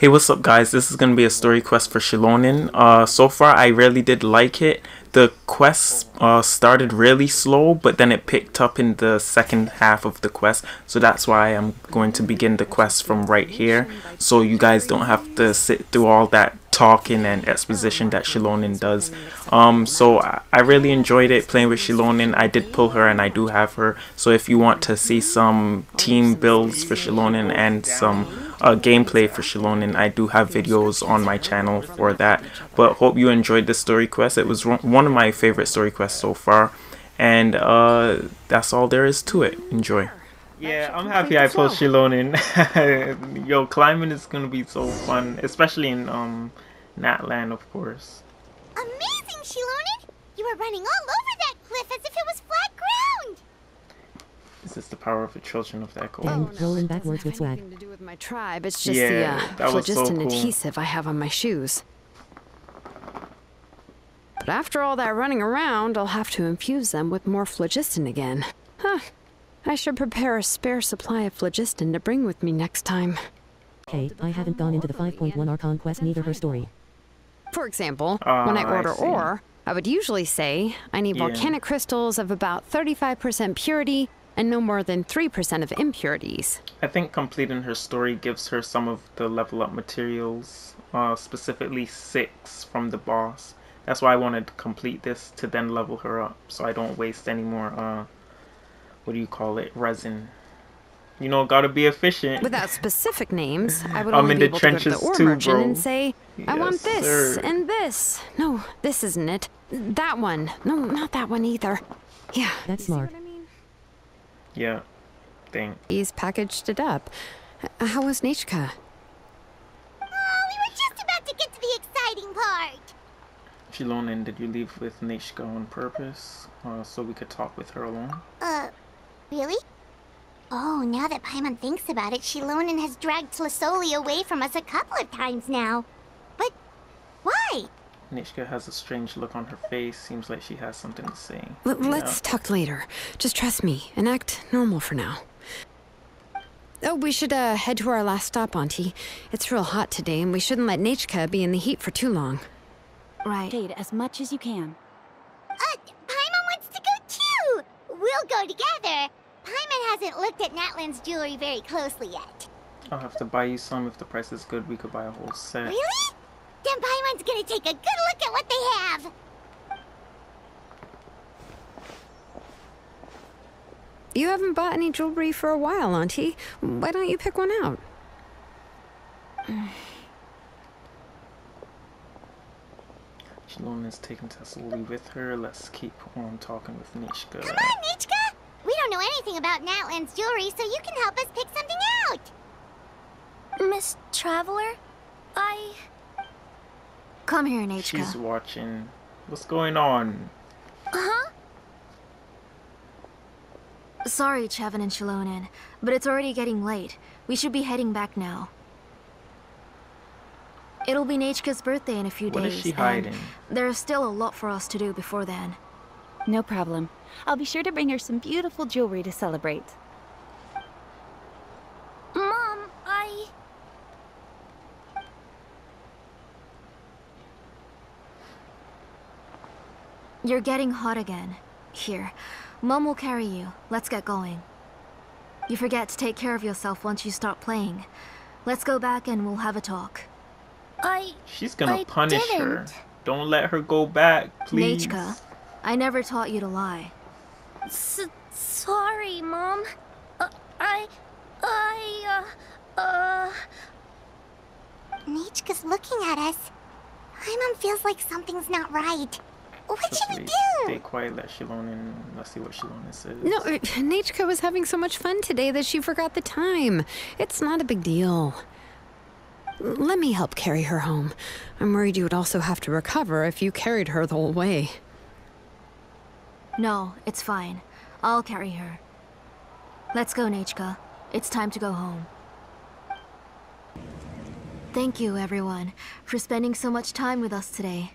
Hey, what's up, guys? This is gonna be a story quest for Xilonen. So far I really did like it. The quest started really slow, but then it picked up in the second half of the quest. So that's why I'm going to begin the quest from right here, so you guys don't have to sit through all that talking and exposition that Xilonen does. So I really enjoyed it playing with Xilonen. I did pull her and I do have her. So if you want to see some team builds for Xilonen and some gameplay for Xilonen, I do have videos on my channel for that. But hope you enjoyed the story quest. It was one of my favorite story quests so far, and that's all there is to it. Enjoy. Yeah, I'm happy I pulled Xilonen. Yo, climbing is gonna be so fun, especially in Natland, of course. Amazing, Xilonen! You were running all over that cliff as if it was flat ground. This is the power of the children of the echo. And rolling backwards with swag. Nothing to do with my tribe. It's just the phlogiston adhesive I have on my shoes. But after all that running around, I'll have to infuse them with more phlogiston again. Huh. I should prepare a spare supply of phlogiston to bring with me next time. Hey, I haven't gone into the 5.1 Archon quest, neither her story. For example, when I order ore, I would usually say I need volcanic crystals of about 35% purity and no more than 3% of impurities. I think completing her story gives her some of the level up materials, specifically 6 from the boss. That's why I wanted to complete this, to then level her up, so I don't waste any more, what do you call it, resin. You know, gotta be efficient. Without specific names, I would only be able to go to the ore merchant and say, I want this and this. No, this isn't it. That one. No, not that one either. Yeah. That's smart. Yeah, thanks. He's packaged it up. How was Nechka? Oh, we were just about to get to the exciting part. Xilonen, did you leave with Nechka on purpose, so we could talk with her alone? Really? Oh, now that Paimon thinks about it, Xilonen has dragged Tlisoli away from us a couple of times now. But why? Nechka has a strange look on her face. Seems like she has something to say. Let's talk later. Just trust me and act normal for now. Oh, we should head to our last stop, Auntie. It's real hot today, and we shouldn't let Nechka be in the heat for too long. Right. Jade, as much as you can. Paimon wants to go too! We'll go together. Paimon hasn't looked at Natland's jewelry very closely yet. I'll have to buy you some. If the price is good, we could buy a whole set. Really? Then Paimon's gonna take a good look at what they have. You haven't bought any jewelry for a while, Auntie. Why don't you pick one out? Xilonen is taking Tlisoli with her. Let's keep on talking with Nechka. Come on, Nechka! We don't know anything about Natland's jewelry, so you can help us pick something out. Miss Traveler, Come here, Nechka. She's watching. What's going on? Huh? Sorry, Chevin and Xilonen, but it's already getting late. We should be heading back now. It'll be Nechka's birthday in a few days. What is she hiding? There's still a lot for us to do before then. No problem. I'll be sure to bring her some beautiful jewelry to celebrate. Mom, You're getting hot again. Here, Mom will carry you. Let's get going. You forget to take care of yourself once you start playing. Let's go back and we'll have a talk. She's gonna punish her. Don't let her go back, please. Nechka, I never taught you to lie. Sorry, Mom. Nechka's looking at us. Paimon feels like something's not right. What should we do? Stay quiet, let's see what Xilonen says. No, Nechka was having so much fun today that she forgot the time. It's not a big deal. Let me help carry her home. I'm worried you would also have to recover if you carried her the whole way. No, it's fine. I'll carry her. Let's go, Nechka. It's time to go home. Thank you, everyone, for spending so much time with us today.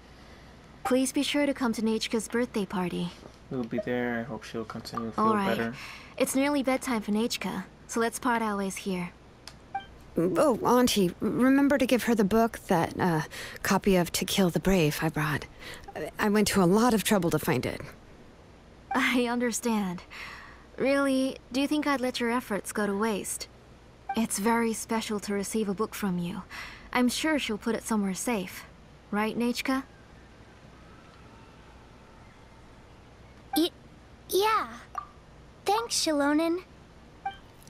Please be sure to come to Nechka's birthday party. We'll be there. I hope she'll continue to feel better. It's nearly bedtime for Nechka, so let's part our ways here. Oh, Auntie, remember to give her the book, that copy of To Kill the Brave I brought. I went to a lot of trouble to find it. I understand. Really, do you think I'd let your efforts go to waste? It's very special to receive a book from you. I'm sure she'll put it somewhere safe. Right, Nechka? Yeah. Thanks, Xilonen.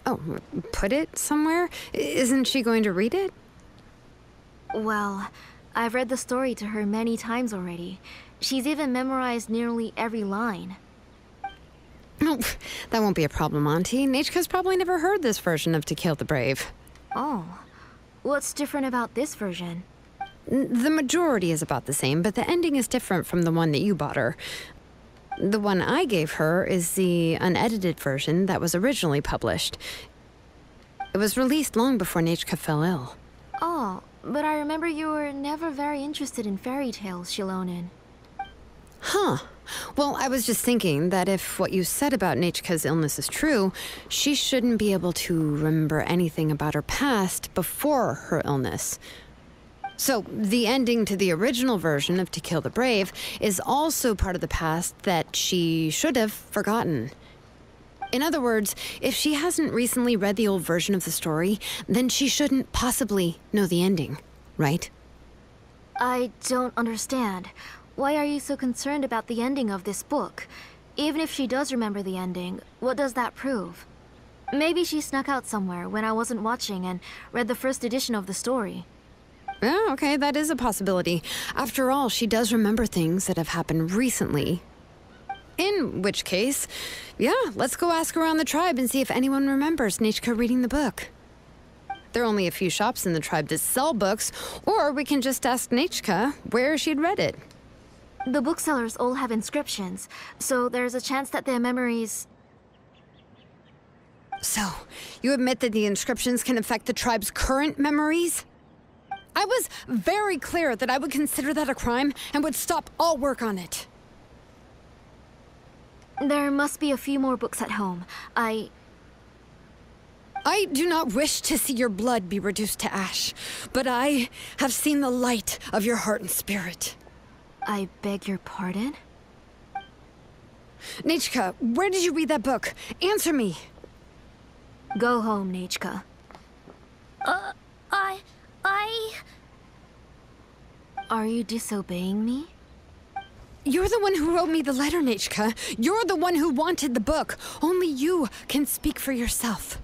Oh, put it somewhere? Isn't she going to read it? Well, I've read the story to her many times already. She's even memorized nearly every line. Oh, that won't be a problem, Auntie. Nechka's probably never heard this version of To Kill the Brave. Oh. What's different about this version? The majority is about the same, but the ending is different from the one that you bought her. The one I gave her is the unedited version that was originally published. It was released long before Nechka fell ill. Oh, but I remember you were never very interested in fairy tales, Xilonen. Huh. Well, I was just thinking that if what you said about Nechka's illness is true, she shouldn't be able to remember anything about her past before her illness. So, the ending to the original version of To Kill the Brave is also part of the past that she should have forgotten. In other words, if she hasn't recently read the old version of the story, then she shouldn't possibly know the ending, right? I don't understand. Why are you so concerned about the ending of this book? Even if she does remember the ending, what does that prove? Maybe she snuck out somewhere when I wasn't watching and read the first edition of the story. Yeah, okay, that is a possibility. After all, she does remember things that have happened recently. In which case, yeah, let's go ask around the tribe and see if anyone remembers Nechka reading the book. There are only a few shops in the tribe that sell books, or we can just ask Nechka where she'd read it. The booksellers all have inscriptions, so there's a chance that their memories... So, you admit that the inscriptions can affect the tribe's current memories? I was very clear that I would consider that a crime and would stop all work on it. There must be a few more books at home. I do not wish to see your blood be reduced to ash, but I have seen the light of your heart and spirit. I beg your pardon? Nechka, where did you read that book? Answer me. Go home, Nechka. Are you disobeying me? You're the one who wrote me the letter, Nechka. You're the one who wanted the book. Only you can speak for yourself.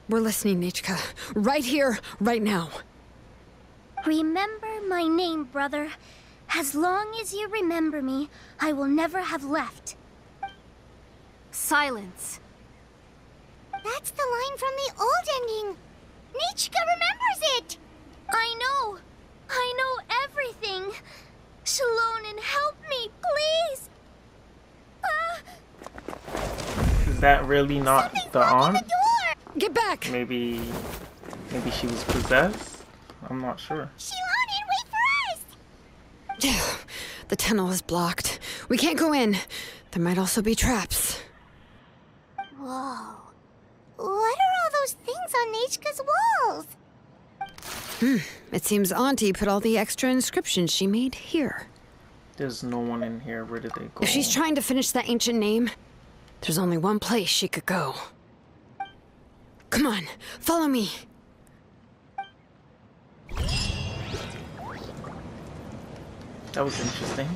We're listening, Nechka. Right here, right now. Remember my name, brother. As long as you remember me, I will never have left. Silence. That's the line from the old ending. Nechka remembers it. I know everything. Xilonen, help me, please. Is that really not the aunt? Get back! Maybe she was possessed? I'm not sure. Xilonen, wait for us! The tunnel is blocked. We can't go in. There might also be traps. Whoa. What are all those things on Nechka's walls? It seems Auntie put all the extra inscriptions she made here. There's no one in here. Where did they go? If she's trying to finish that ancient name, there's only one place she could go. Come on, follow me. That was interesting.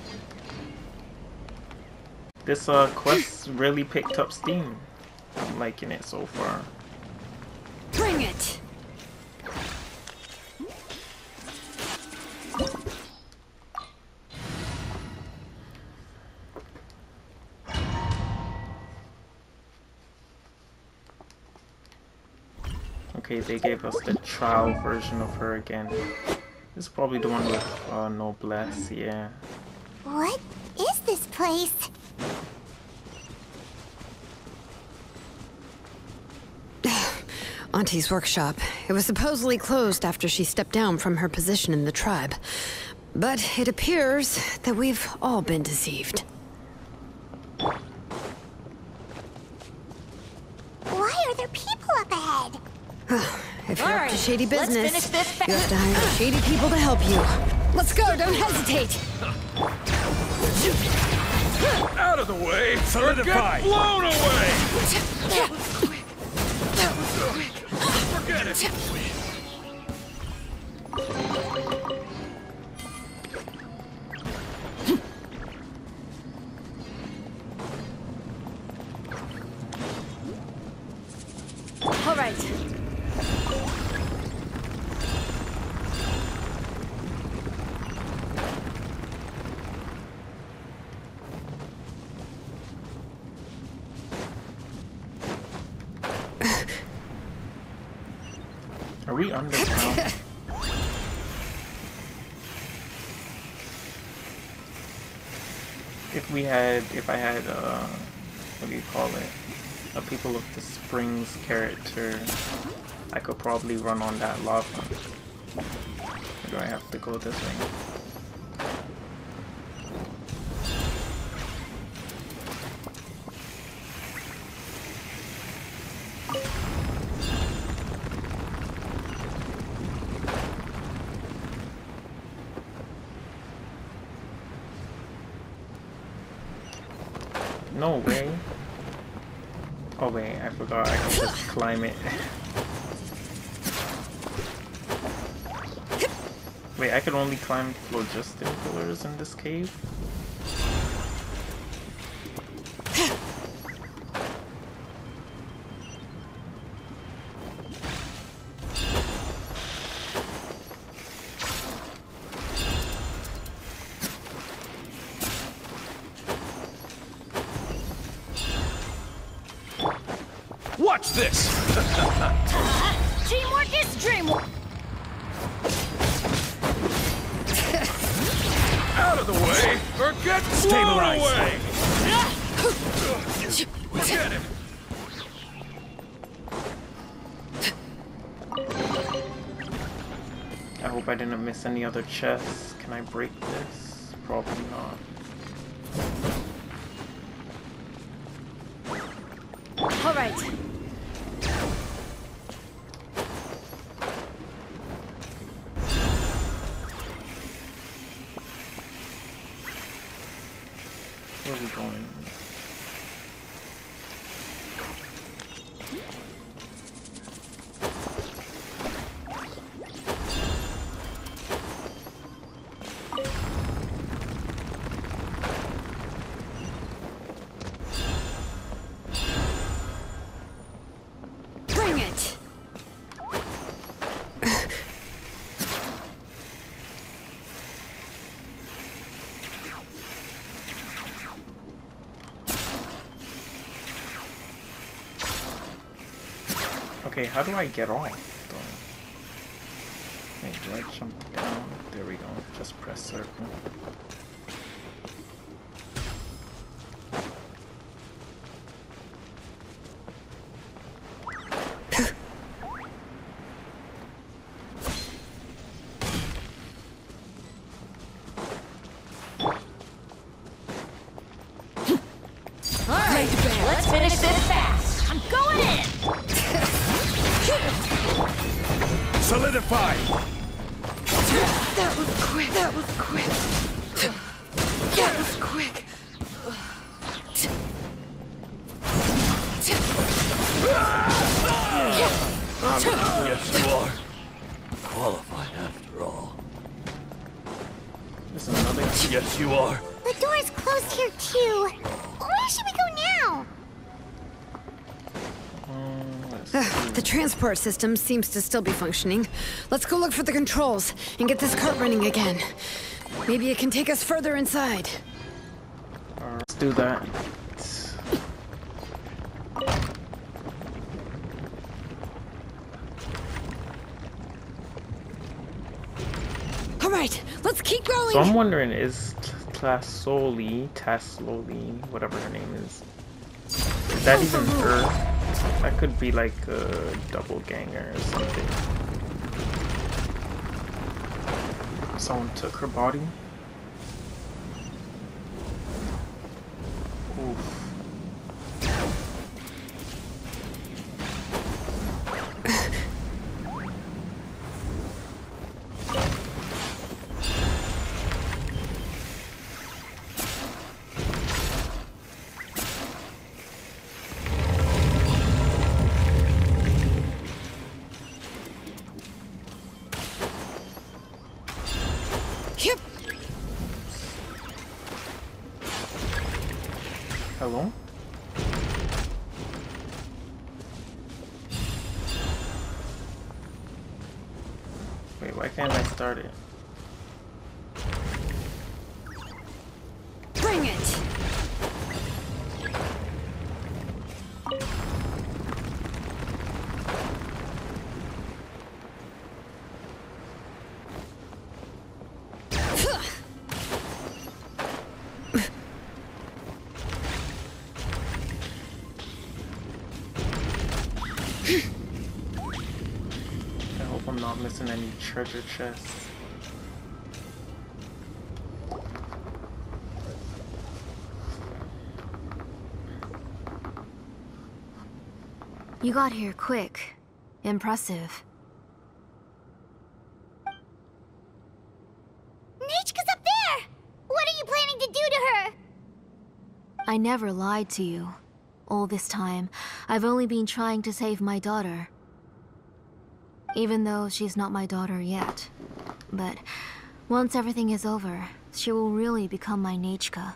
This quest really picked up steam. I'm liking it so far. Bring it! Okay, they gave us the trial version of her again. This is probably the one with noblesse, yeah. What is this place? Auntie's workshop. It was supposedly closed after she stepped down from her position in the tribe. But it appears that we've all been deceived. Why are there people up If you're up to shady business, you have to hire shady people to help you. Let's go, don't hesitate! Out of the way! Solidify! Get blown away! Forget it! All right. Are we underground? If I had, what do you call it? A People of the Springs character, I could probably run on that lava. Or do I have to go this way? No way. Oh wait, I forgot I can just climb it. Wait, I could only climb phlogiston pillars in this cave? Watch this! Teamwork is dreamwork! Out of the way, or get blown away! Forget it! I hope I didn't miss any other chests. Can I break this? Probably not. All right. Where are we going? Bring it! Okay, how do I get off though? Wait, do I jump down? There we go. Just press circle. Let's finish this fast! I'm going in! Solidify! That was quick. That was quick. That was quick. Yes, you are. Qualified after all. There's another. Yes, you are. The door's closed here too. Where should we go now? Let's see. The transport system seems to still be functioning. Let's go look for the controls and get this cart running again. Maybe it can take us further inside. Let's do that. All right, let's keep going. So I'm wondering, is Tasloli, whatever her name is that even her? That could be like a double ganger or something. Someone took her body. Oof. Yep. Hello? Wait, why can't I start it? Bring it. I hope I'm not missing any treasure chests. You got here quick. Impressive. Nechka's up there! What are you planning to do to her? I never lied to you. All this time, I've only been trying to save my daughter. Even though she's not my daughter yet. But once everything is over, she will really become my Nechka.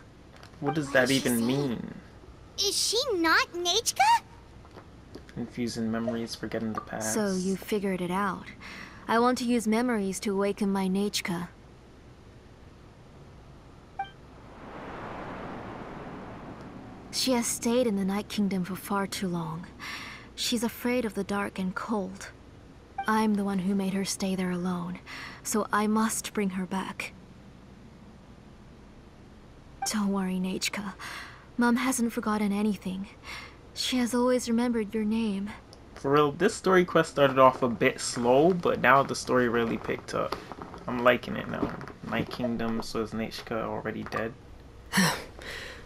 What does What that did she even say? mean? Is she not Nechka? Confusing memories, forgetting the past. So you figured it out. I want to use memories to awaken my Nechka. She has stayed in the Night Kingdom for far too long. She's afraid of the dark and cold. I'm the one who made her stay there alone, so I must bring her back. Don't worry, Nechka. Mom hasn't forgotten anything. She has always remembered your name. For real, this story quest started off a bit slow, but now the story really picked up. I'm liking it now. Night Kingdom, so is Nechka already dead?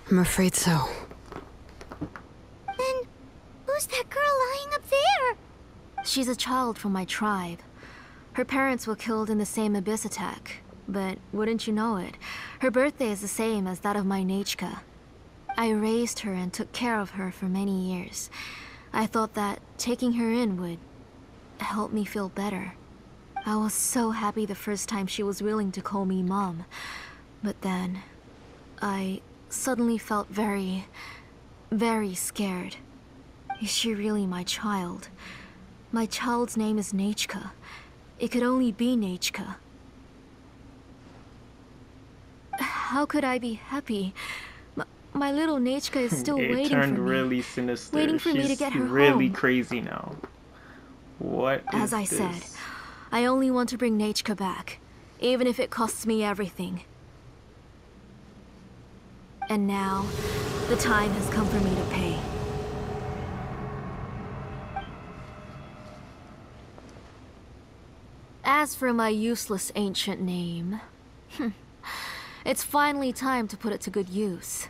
I'm afraid so. Then, who's that girl lying up there? She's a child from my tribe. Her parents were killed in the same abyss attack. But wouldn't you know it, her birthday is the same as that of my Nechka. I raised her and took care of her for many years. I thought that taking her in would help me feel better. I was so happy the first time she was willing to call me Mom. But then, I suddenly felt very, very scared. Is she really my child? My child's name is Nechka. It could only be Nechka. How could I be happy? My little Nechka is still It waiting turned for me. really sinister. Waiting for me to She's get her really home. crazy now. What is As I this? said, I only want to bring Nechka back, even if it costs me everything. And now, the time has come for me to pay. As for my useless ancient name, it's finally time to put it to good use.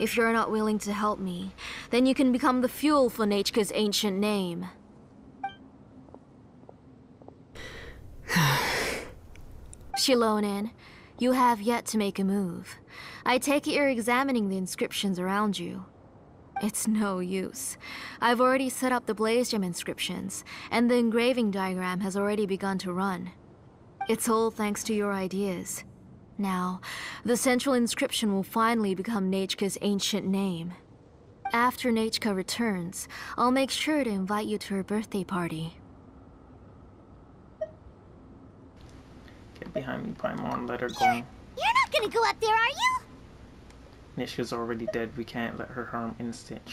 If you're not willing to help me, then you can become the fuel for Nechka's ancient name. Xilonen, you have yet to make a move. I take it you're examining the inscriptions around you. It's no use. I've already set up the Blaze Gem inscriptions, and the engraving diagram has already begun to run. It's all thanks to your ideas. Now, the central inscription will finally become Nechka's ancient name. After Nechka returns, I'll make sure to invite you to her birthday party. Get behind me, Paimon. Let her go. You're not gonna go up there, are you? Nechka's already dead. We can't let her harm an innocent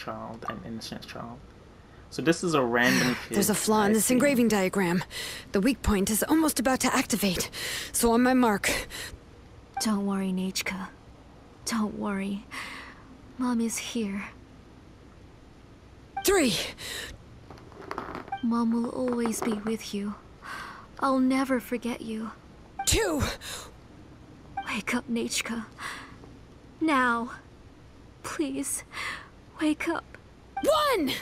child. So this is a random kid. There's a flaw in I this see. engraving diagram. The weak point is almost about to activate. So on my mark. Don't worry, Nechka. Don't worry. Mom is here. 3. Mom will always be with you. I'll never forget you. 2. Wake up, Nechka. Now. Please, wake up. 1.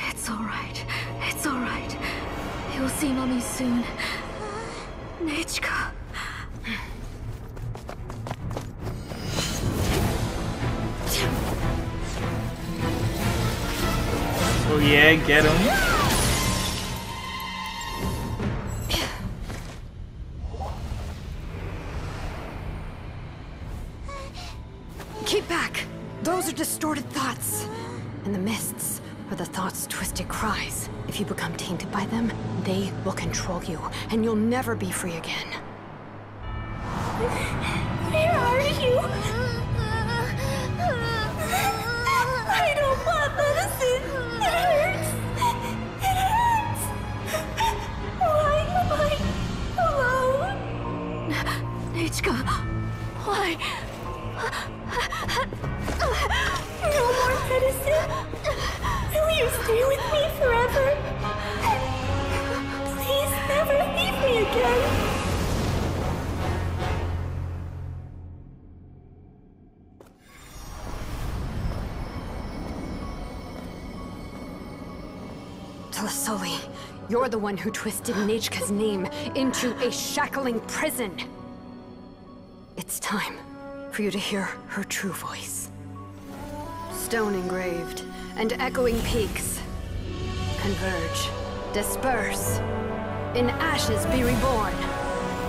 It's alright. It's alright. You'll see Mommy soon. Nechka. Oh yeah, get him. voice. And the mists are the thoughts' twisted cries. If you become tainted by them, they will control you, and you'll never be free again. Where are you? I don't want medicine. It hurts. It hurts. Why am I alone? Nichka, why? No more medicine. Will you stay with me forever? Please never leave me again. Tlasoli, you're the one who twisted Nechka's name into a shackling prison. It's time for you to hear her true voice. Stone engraved and echoing peaks converge, disperse, in ashes be reborn,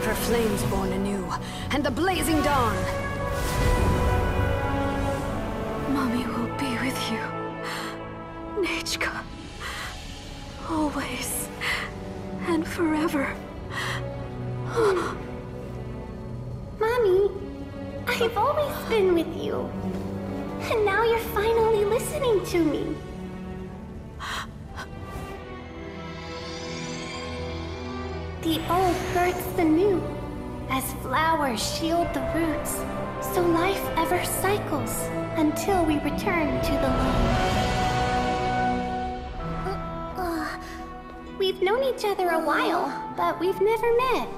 for flames born anew, and the blazing dawn. Mommy will be with you. Nichka. Always. And forever. Mommy, I've always been with you. And now you're finally listening to me. The old births the new, as flowers shield the roots, so life ever cycles until we return to the loam. We've known each other a while, but we've never met.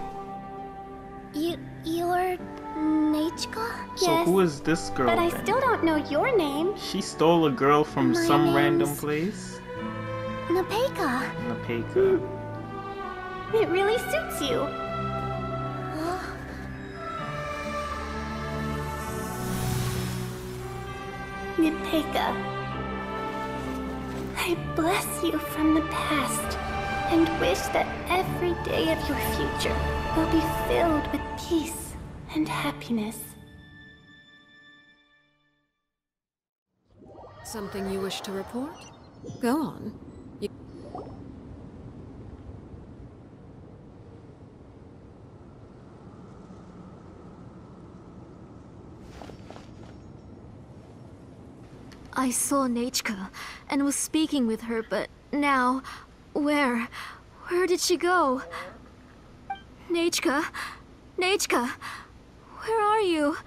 You're Nechka? So Yes, who is this girl but I then? still don't know your name. She stole a girl from My some name's- random place? Napeka. Napeka. It really suits you. Nipeka, I bless you from the past and wish that every day of your future will be filled with peace and happiness. Something you wish to report? Go on. I saw Nechka and was speaking with her, but now, where? Where did she go? Nechka? Nechka? Where are you?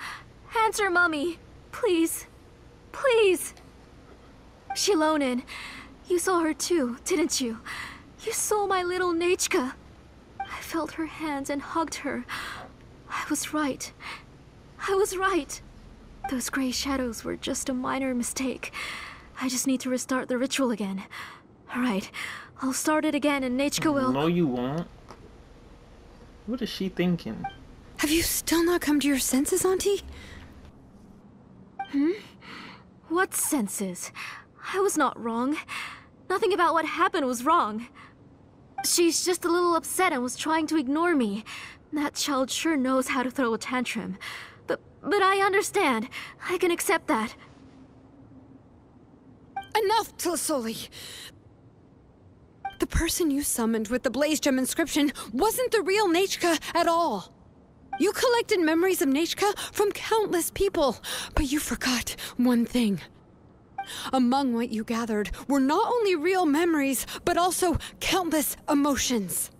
Answer, Mummy. Please. Please. Xilonen, you saw her too, didn't you? You saw my little Nechka. I felt her hands and hugged her. I was right. I was right. Those gray shadows were just a minor mistake. I just need to restart the ritual again. Alright, I'll start it again and Nechka will... No, you won't. What is she thinking? Have you still not come to your senses, Auntie? What senses? I was not wrong. Nothing about what happened was wrong. She's just a little upset and was trying to ignore me. That child sure knows how to throw a tantrum. But I understand. I can accept that. Enough, Tlasoli! The person you summoned with the Blaze Gem inscription wasn't the real Nechka at all. You collected memories of Nechka from countless people, but you forgot one thing. Among what you gathered were not only real memories, but also countless emotions.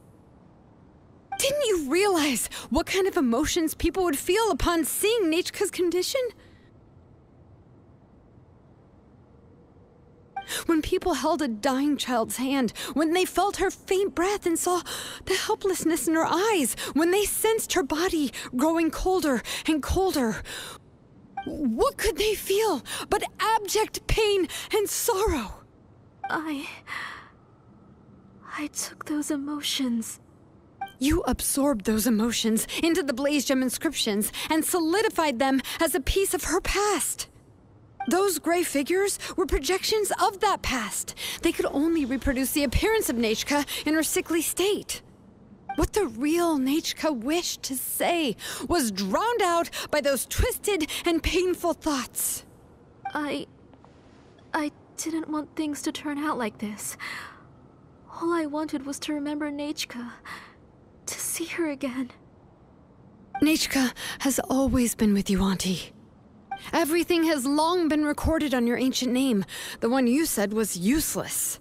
Didn't you realize what kind of emotions people would feel upon seeing Nechka's condition? When people held a dying child's hand, when they felt her faint breath and saw the helplessness in her eyes, when they sensed her body growing colder and colder, what could they feel but abject pain and sorrow? I took those emotions. You absorbed those emotions into the Blaze Gem inscriptions and solidified them as a piece of her past. Those gray figures were projections of that past. They could only reproduce the appearance of Nechka in her sickly state. What the real Nechka wished to say was drowned out by those twisted and painful thoughts. I I didn't want things to turn out like this. All I wanted was to remember Nechka, to see her again. Nechka has always been with you, Auntie. Everything has long been recorded on your ancient name, the one you said was useless.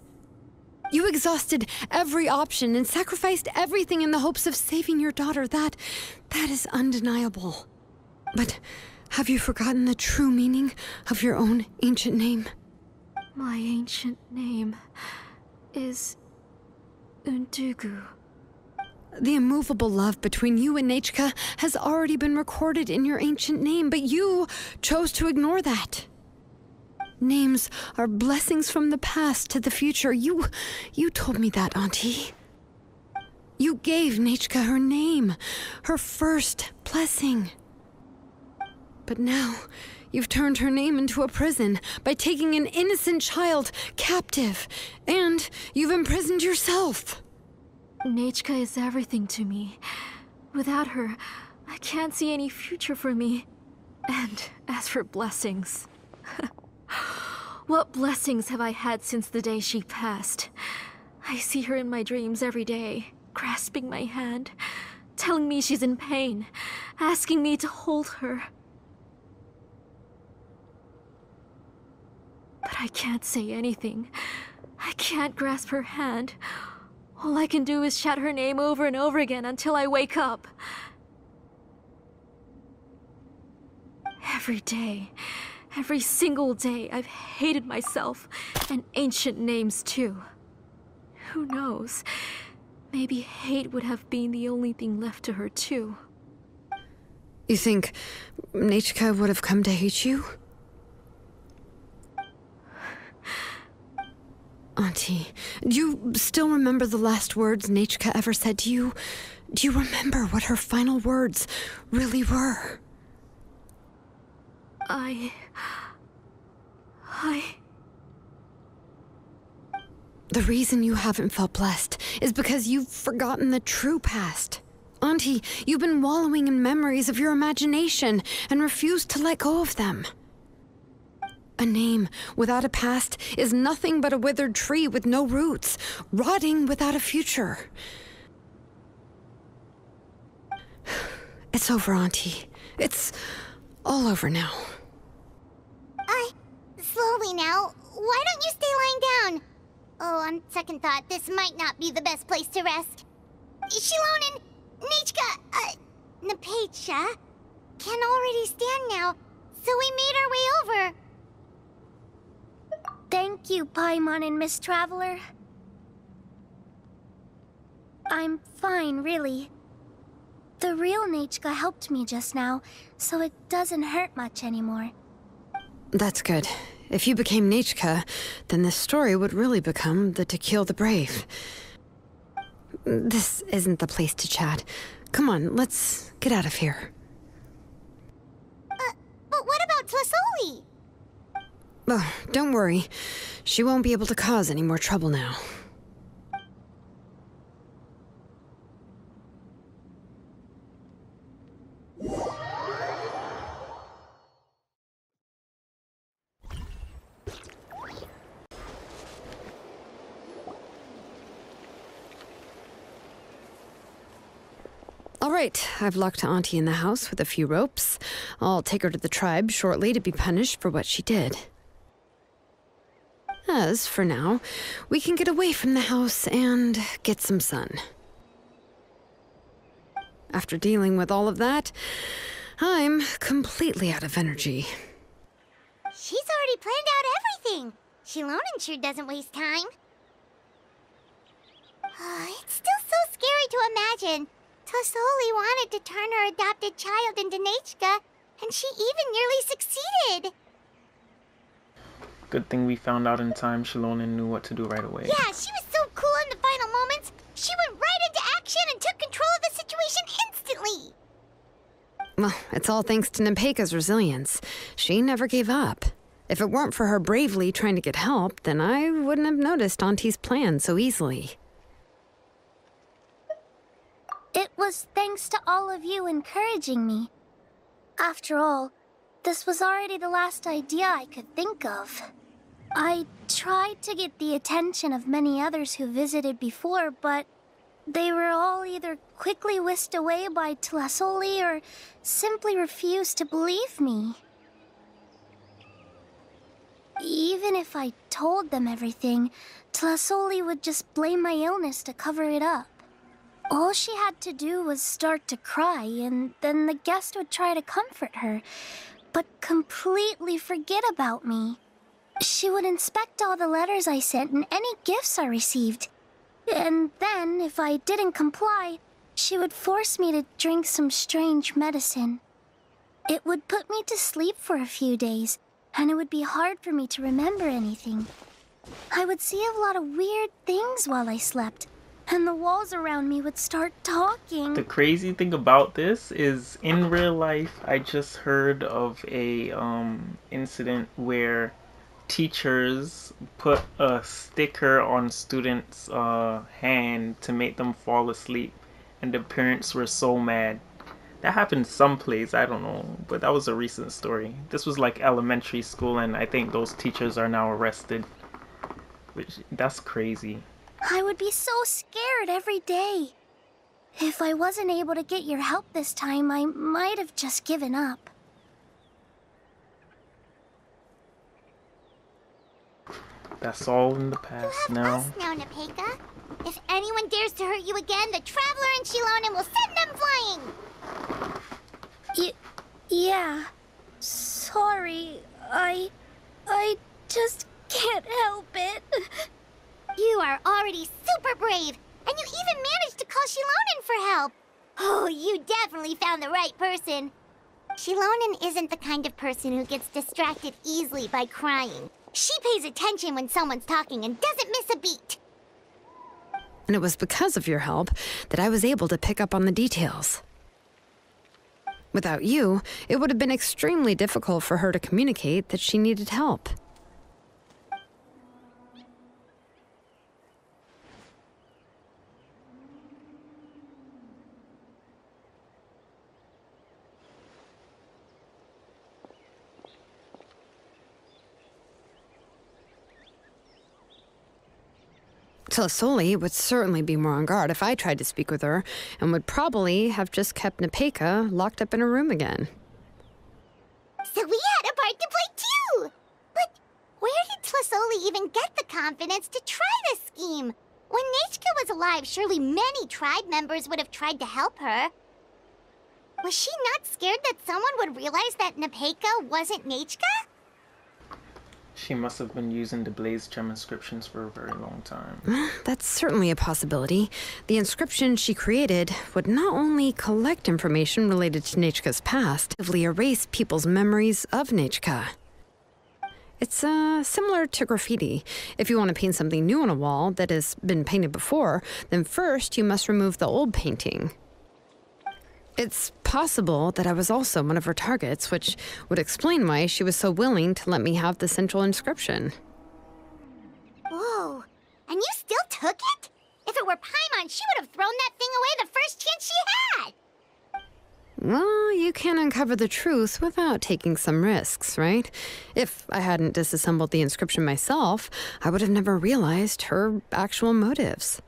You exhausted every option and sacrificed everything in the hopes of saving your daughter. That is undeniable. But have you forgotten the true meaning of your own ancient name? My ancient name is Undugu. The immovable love between you and Nechka has already been recorded in your ancient name, but you chose to ignore that. Names are blessings from the past to the future. You told me that, Auntie. You gave Nechka her name, her first blessing. But now, you've turned her name into a prison by taking an innocent child captive, and you've imprisoned yourself. Nechka is everything to me. Without her, I can't see any future for me. And as for blessings... what blessings have I had since the day she passed? I see her in my dreams every day, grasping my hand, telling me she's in pain, asking me to hold her. But I can't say anything. I can't grasp her hand. All I can do is shout her name over and over again until I wake up. Every day, every single day, I've hated myself, and ancient names too. Who knows? Maybe hate would have been the only thing left to her too. You think Nechka would have come to hate you? Auntie, do you still remember the last words Nechka ever said to you? Do you remember what her final words really were? The reason you haven't felt blessed is because you've forgotten the true past. Auntie, you've been wallowing in memories of your imagination and refused to let go of them. A name without a past is nothing but a withered tree with no roots, rotting without a future. It's over, Auntie. It's all over now. Slowly now. Why don't you stay lying down? Oh, on second thought, this might not be the best place to rest. Xilonen, Nechka, Napecha can already stand now, so we made our way over. Thank you, Paimon and Miss Traveler. I'm fine, really. The real Nechka helped me just now, so it doesn't hurt much anymore. That's good. If you became Nechka, then this story would really become the To Kill the Brave. This isn't the place to chat. Come on, let's get out of here. But what about Tlasoli? Oh, don't worry. She won't be able to cause any more trouble now. All right, I've locked Auntie in the house with a few ropes. I'll take her to the tribe shortly to be punished for what she did. As for now, we can get away from the house and get some sun. After dealing with all of that, I'm completely out of energy. She's already planned out everything. Xilonen sure doesn't waste time. It's still so scary to imagine. Tlasoli wanted to turn her adopted child into Nechka, and she even nearly succeeded. Good thing we found out in time. Xilonen knew what to do right away. Yeah, she was so cool in the final moments. She went right into action and took control of the situation instantly. Well, it's all thanks to Nepeka's resilience. She never gave up. If it weren't for her bravely trying to get help, then I wouldn't have noticed Auntie's plan so easily. It was thanks to all of you encouraging me. After all, this was already the last idea I could think of. I tried to get the attention of many others who visited before, but they were all either quickly whisked away by Tlasoli or simply refused to believe me. Even if I told them everything, Tlasoli would just blame my illness to cover it up. All she had to do was start to cry, and then the guest would try to comfort her, but completely forget about me. She would inspect all the letters I sent and any gifts I received. And then, if I didn't comply, she would force me to drink some strange medicine. It would put me to sleep for a few days, and it would be hard for me to remember anything. I would see a lot of weird things while I slept, and the walls around me would start talking. The crazy thing about this is, in real life, I just heard of a incident where teachers put a sticker on students' hand to make them fall asleep, and the parents were so mad. That happened someplace, I don't know, but that was a recent story. This was like elementary school, and I think those teachers are now arrested. That's crazy. I would be so scared every day. If I wasn't able to get your help this time, I might have just given up. That's all in the past You have us now, Nepeka. If anyone dares to hurt you again, the Traveler and Xilonen will send them flying! Yeah. Sorry, I just can't help it. You are already super brave, and you even managed to call Xilonen for help. Oh, you definitely found the right person. Xilonen isn't the kind of person who gets distracted easily by crying. She pays attention when someone's talking and doesn't miss a beat. And it was because of your help that I was able to pick up on the details. Without you, it would have been extremely difficult for her to communicate that she needed help. Tlasoli would certainly be more on guard if I tried to speak with her, and would probably have just kept Nepeka locked up in her room again. So we had a part to play too! But where did Tlasoli even get the confidence to try this scheme? When Nechka was alive, surely many tribe members would have tried to help her. Was she not scared that someone would realize that Nepeka wasn't Nechka? She must have been using the Blaze Gem inscriptions for a very long time. That's certainly a possibility. The inscription she created would not only collect information related to Nechka's past, but erase people's memories of Nechka. It's similar to graffiti. If you want to paint something new on a wall that has been painted before, then first you must remove the old painting. It's possible that I was also one of her targets, which would explain why she was so willing to let me have the central inscription. Whoa, and you still took it? If it were Paimon, she would have thrown that thing away the first chance she had! Well, you can uncover the truth without taking some risks, right? If I hadn't disassembled the inscription myself, I would have never realized her actual motives.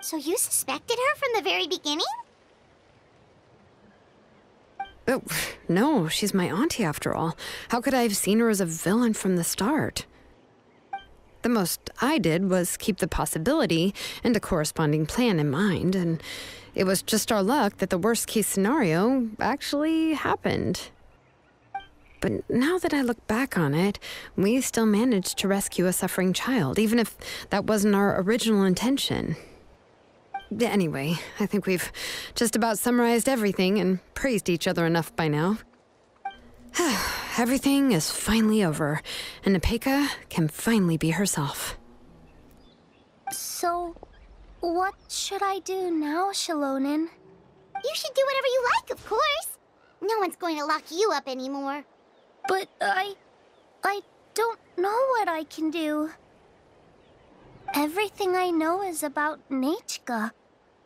So you suspected her from the very beginning? Oh, no, she's my auntie after all. How could I have seen her as a villain from the start? The most I did was keep the possibility and a corresponding plan in mind, and it was just our luck that the worst-case scenario actually happened. But now that I look back on it, we still managed to rescue a suffering child, even if that wasn't our original intention. Anyway, I think we've just about summarized everything and praised each other enough by now. Everything is finally over, and Nepeka can finally be herself. So, what should I do now, Xilonen? You should do whatever you like, of course. No one's going to lock you up anymore. But I don't know what I can do. Everything I know is about Nechka.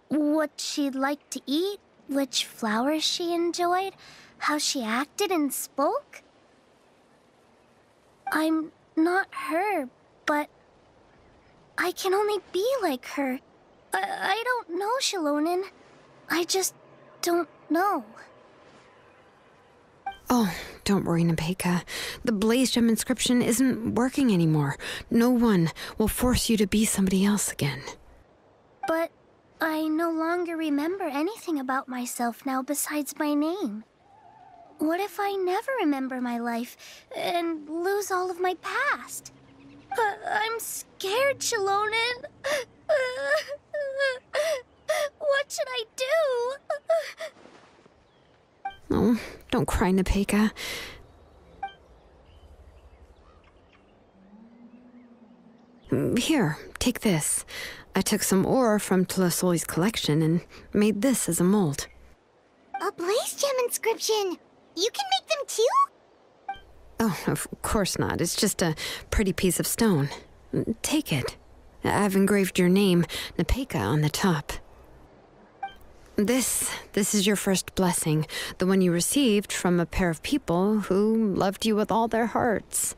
What she'd like to eat, which flowers she enjoyed, how she acted and spoke. I'm not her, but I can only be like her. I don't know, Xilonen. I just don't know. Oh, don't worry, Nepeka. The Blaze Gem inscription isn't working anymore. No one will force you to be somebody else again. But I no longer remember anything about myself now besides my name. What if I never remember my life and lose all of my past? I'm scared, Xilonen. What should I do? Oh, don't cry, Nepeka. Here, take this. I took some ore from Tulasoi's collection and made this as a mold. A Blaze Gem inscription! You can make them too? Oh, of course not. It's just a pretty piece of stone. Take it. I've engraved your name, Nepeka, on the top. This is your first blessing, the one you received from a pair of people who loved you with all their hearts.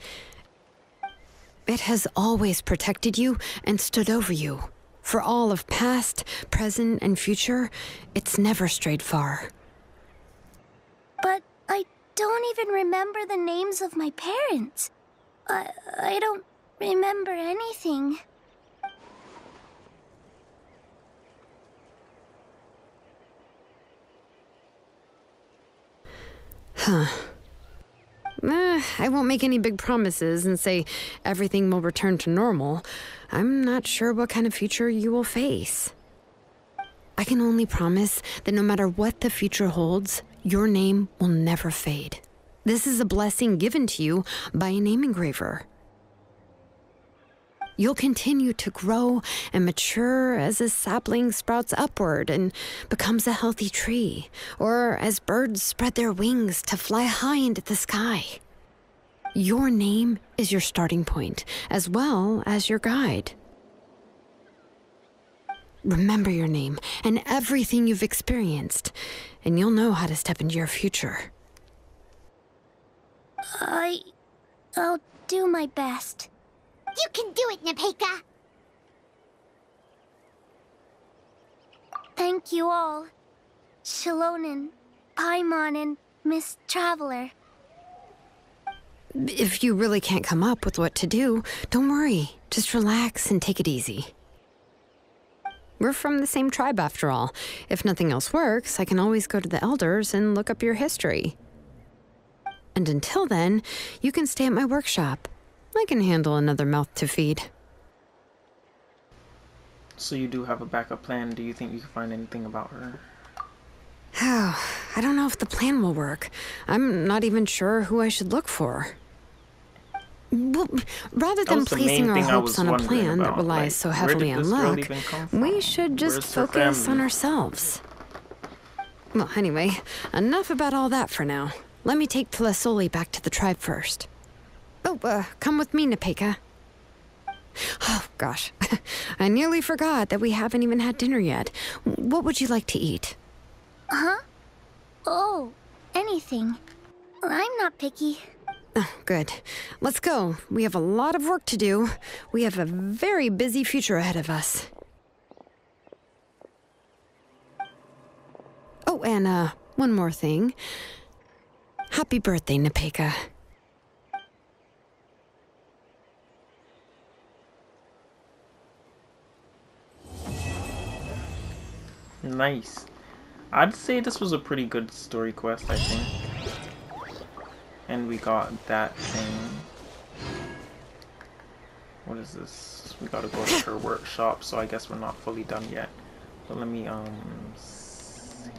It has always protected you and stood over you. For all of past, present, and future, it's never strayed far. But I don't even remember the names of my parents. I don't remember anything. Huh. I won't make any big promises and say everything will return to normal. I'm not sure what kind of future you will face. I can only promise that no matter what the future holds, your name will never fade. This is a blessing given to you by a name engraver. You'll continue to grow and mature as a sapling sprouts upward and becomes a healthy tree, or as birds spread their wings to fly high into the sky. Your name is your starting point, as well as your guide. Remember your name and everything you've experienced, and you'll know how to step into your future. I'll do my best. You can do it, Nepeka! Thank you all. Xilonen, Paimon, and Miss Traveler. If you really can't come up with what to do, don't worry. Just relax and take it easy. We're from the same tribe after all. If nothing else works, I can always go to the elders and look up your history. And until then, you can stay at my workshop. I can handle another mouth to feed. So you do have a backup plan. Do you think you can find anything about her? I don't know if the plan will work. I'm not even sure who I should look for. Well, rather than placing our hopes on a plan that relies so heavily on luck, we should just focus on ourselves. Well, anyway, enough about all that for now. Let me take Tlasoli back to the tribe first. Oh, come with me, Nepeka. Oh, gosh. I nearly forgot that we haven't even had dinner yet. What would you like to eat? Huh? Oh, anything. I'm not picky. Oh, good. Let's go. We have a lot of work to do. We have a very busy future ahead of us. Oh, and, one more thing. Happy birthday, Nepeka. Nice. I'd say this was a pretty good story quest, I think. And we got that thing. What is this? We gotta go to her workshop, so I guess we're not fully done yet. But let me, see.